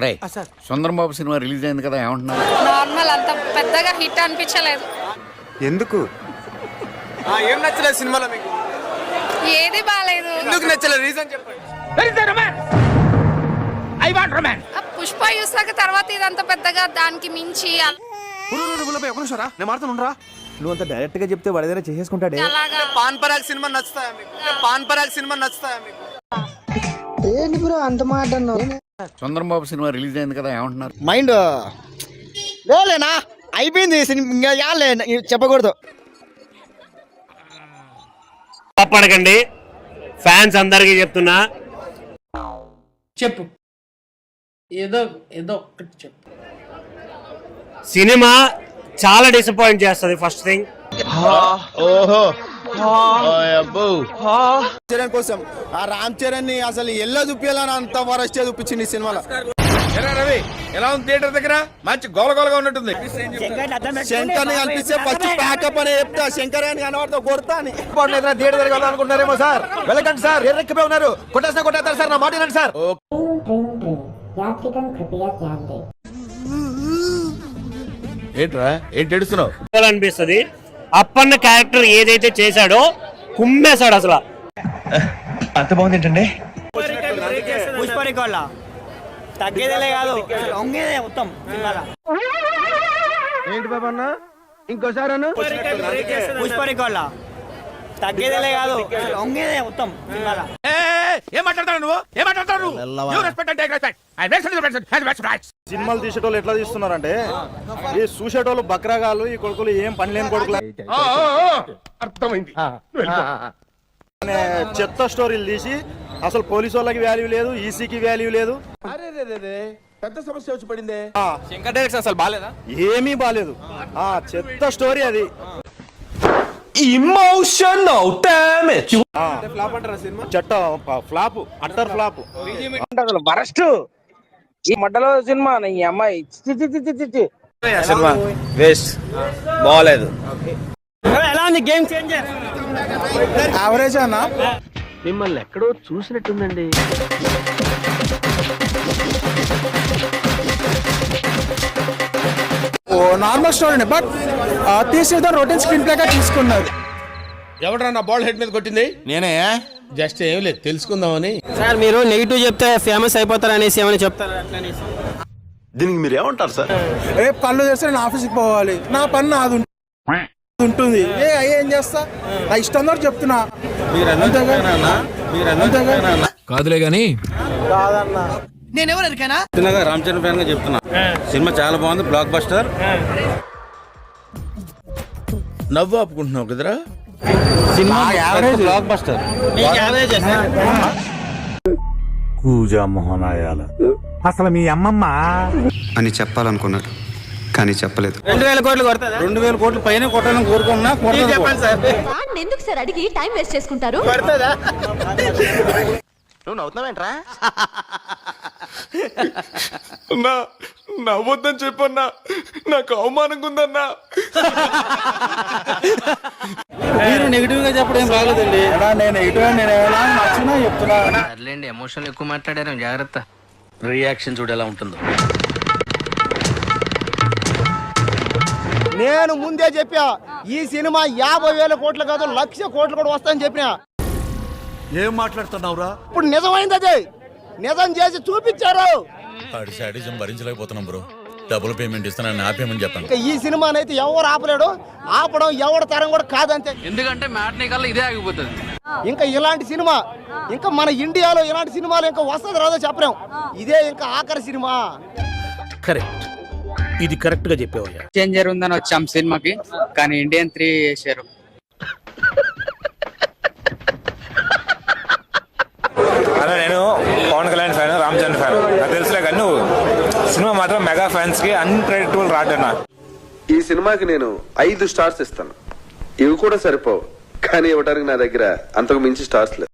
రే Sundara Babu cinema release అయింది కదా, ఏమంటున్నారు? నార్మల్, అంత పెద్దగా హిట్ అనిపించలేదు. ఎందుకు? ఏం నచ్చలేదు సినిమాలో మీకు? ఏది బాలేదు. ఎందుకు నచ్చలేదు? రీజన్ చెప్పండి. పుష్ప చూసాక తర్వాత ఇదంత పెద్దగా దానికి మించి నేను మారుతానురా. నువ్వు అంత డైరెక్ట్ గా చెప్తే వాడు ఏదైనా చేసేసుకుంటాడే. అలాగా పాన్ పరాగ్ సినిమా నచ్చుతాయా మీకు? పాన్ పరాగ్ సినిమా నచ్చుతాయా మీకు? ఏంటి బ్రో అంత మాట అన్నావు? సుందరబాబు సినిమా రిలీజ్ అయింది కదా, ఏమంటున్నారు? మైండ్ లేనా అయిపోయింది ఇంకా చెప్పకూడదు. తప్పడకండి, ఫ్యాన్స్ అందరికీ చెప్తున్నా, చెప్పు, ఏదో ఏదో ఒక్కటి చెప్పు. సినిమా చాలా డిసప్పాయింట్ చేస్తుంది. ఫస్ట్ థింగ్, చరణ్ కోసం ఆ రామ్ చరణ్ ని అసలు ఎల్లా చూపించాలని అంత వరస్ట్ చూపించింది ఈ సినిమాలో. రవి ఎలా ఉంది థియేటర్ దగ్గర? మంచి గోలగోలగా ఉన్నట్టుంది. శంకర్ ని కనిపిస్తే ఫస్ట్ ప్యాకప్ అని చెప్తా, శంకర్ అని కనబడతా కొడతా అని. థియేటర్ దగ్గర అనుకుంటున్నారేమో సార్. వెళ్ళకండి సార్, ఎర్రెక్కిపోయి ఉన్నారు. కొట్టేస్తా కొట్టేస్తారు సార్, నా మాట వినండి సార్. ఏంట్రా ఏంటి ఏడుస్తున్నావు? అనిపిస్తుంది. అప్పన్న క్యారెక్టర్ ఏదైతే చేశాడో కుమ్మేశాడు అసలు. అంత బాగుంది ఏంటండి? పుష్పరికోళ్ళ తగ్గేదేలే కాదు, మొత్తం ఏంటి బాబా అన్న ఇంకోసారి అన్న? పుష్పరికోళ్ళ తగ్గేదేలే కాదు, మొత్తం ఏం మాట్లాడతావు నువ్వు? ఏం మాట్లాడతావు? సినిమాలు తీసేటోళ్ళు ఎట్లా తీస్తున్నారంటే, ఈ చూసేటోళ్ళు బక్రాగాలు, ఈ కొడుకులు ఏం పని లేని కొడుకులు. అర్థమైంది. చెత్త స్టోరీలు తీసి అసలు పోలీసు వాళ్ళకి వాల్యూ లేదు, ఈసీకి వాల్యూ లేదు. పెద్ద సమస్య వచ్చి పడిందే. శంకర్ డైరెక్షన్ అసలు బాలేదా? ఏమీ బాలేదు. చెత్త స్టోరీ అది. Emotional damage. ఫ్లాప్ అంటారా సినిమా? చెట్ట ఫ్లాప్, అట్టర్ ఫ్లాప్. వరస్ట్ ఈ మడ్డలో సినిమా ఈ అమ్మాయి సినిమా వేస్ట్, బాలేదు. ఎలా ఉంది? గేమ్ చేంజర్, యావరేజ్ అన్న. మిమ్మల్ని ఎక్కడో చూసినట్టుందండి. నార్మల్ స్టోరీ బట్ తీసేదో రొటీన్ స్క్రీన్ ప్లే గా తీసుకున్నారు. ఎవడరా నా బాల్ హెడ్ మీద కొట్టింది? నేనే. జస్ట్ ఏం లేదు, తెలుసుకుందామని. సార్ మీరు నెగిటివ్ చెప్తే ఫేమస్ అయిపోతారు అనేసి ఏమైనా చెప్తారు? దీనికి మీరు ఏమంటారు సార్? రేపు కళ్ళు చేస్తే నేను ఆఫీస్కి పోవాలి, నా పని నాది ఉంటుంది. ఏం చేస్తా, నా ఇష్టం ద్వారా చెప్తున్నా. కాదులే గాని కాదన్నా, నేను ఎవరికైనా రామ్ చరణ్ ఫ్యాన్ గా చెప్తున్నా, సినిమా చాలా బాగుంది, బ్లాక్ బస్టర్. నవ్వు ఆపుకుంటున్నావు కదరా? సినిమా బ్లాక్ బస్టర్. కూజా మోహనాయాల అసలు మీ అమ్మమ్మ అని చెప్పాలనుకున్నాడు కానీ చెప్పలేదు. 2000 కోట్లు కొడతా. 2000 కోట్ల పైన కొట్టాలని కోరుకున్నా. చెప్పండి సార్. ఎందుకు సార్ అడిగి టైం వేస్ట్ చేసుకుంటారు? నువ్వు నవ్వుతున్నావేంట్రా? నవ్వొద్దని చెప్పన్నా, నాకు అవమానంగా ఉందన్నా. మీరు నెగిటివ్ గా చెప్పడం ఏం బాగలేదండి. నేను నెగిటివ్ నేను ఏమైనా నచ్చినా చెప్తున్నా. ఎమోషనల్ ఎక్కువ మాట్లాడారు, జాగ్రత్త. రియాక్షన్ చూడు ఎలా ఉంటుందో. నేను ముందే చెప్పా, ఈ సినిమా 50,000 కోట్లు కాదు, 1,00,000 కోట్లు కూడా వస్తాయని చెప్పినా. ఏం మాట్లాడుతున్నావురా? ఇప్పుడు నిజమైంది, అదే నిజం చేసి చూపించారు. సాడిజం భరించలేకపోతున్నాం బ్రో. డబుల్ పేమెంట్ ఇస్తానని ఆపేమని చెప్పండి. ఇంకా ఈ సినిమానైతే ఎవరు ఆపలేడు, ఆపడం ఎవరి తరం కూడా కాదంతే. ఎందుకంటే మ్యాట్నీ కల్లా ఇదే ఆగిపోతుంది. ఇంకా ఇలాంటి సినిమా ఇంకా మన ఇండియాలో ఇలాంటి సినిమాలు ఇంకా వస్తుంది రాదో చెప్పలేం. ఇదే ఇంకా ఆఖరి సినిమా. కరెక్ట్, ఇది కరెక్ట్ గా చెప్పేవయ్యా. చేంజర్ ఉందని వచ్చాం సినిమాకి, కానీ ఇండియన్ 3 చేశారు. అలా నేను పవన్ కళ్యాణ్ ఫ్యాన్, రామ్ చరణ్ ఫ్యాన్, నాకు తెలుసులే కానీ నువ్వు సినిమా మాత్రం మెగా ఫ్యాన్స్ కి అన్ప్రెడిక్టబుల్ రాడన్నా. ఈ సినిమాకి నేను 5 స్టార్స్ ఇస్తాను. ఇవి కూడా సరిపోవు, కానీ ఇవ్వడానికి నా దగ్గర అంతకు మించి స్టార్స్ లేవు.